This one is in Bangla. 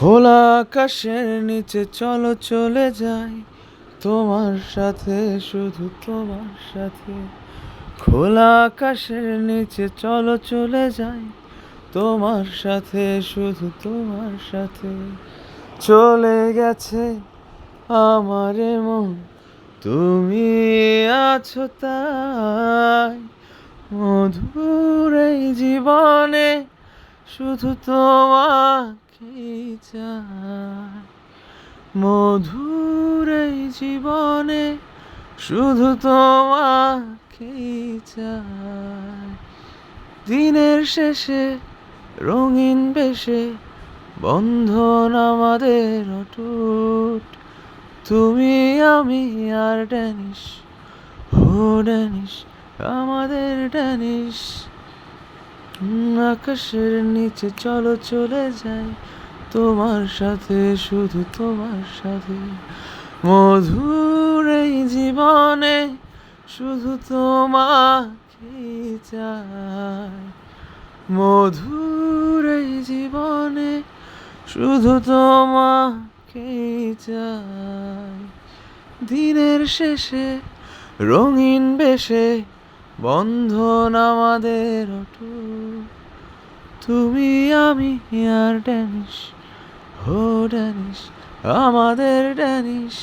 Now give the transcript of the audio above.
খোলা আকাশের নিচে চলো চলে যাই তোমার সাথে, শুধু তোমার সাথে। খোলা আকাশের নিচে চলো চলে যাই তোমার সাথে, শুধু তোমার সাথে। চলে গেছে আমার মন, তুমি আছো তাই। মধুর এই জীবনে শুধু তোমাকেই চাই। মধুর এই জীবনে শুধু তোমাকেই চাই। দিনের শেষে রঙিন বেশে বন্ধন আমাদের অটুট। তুমি আমি আর ড্যানিশ, ও ড্যানিশ, আমাদের ড্যানিশ। আকাশের নিচে চলো চলে যাই তোমার সাথে, শুধু তোমার সাথে। মধুর এই জীবনে শুধু তোমাকেই চাই। মধুর এই জীবনে শুধু তোমাকেই চাই। দিনের শেষে রঙিন বেশে বন্ধন আমাদের অটুট। তুমি আমি আর ড্যানিশ, ও ড্যানিশ, আমাদের ড্যানিশ।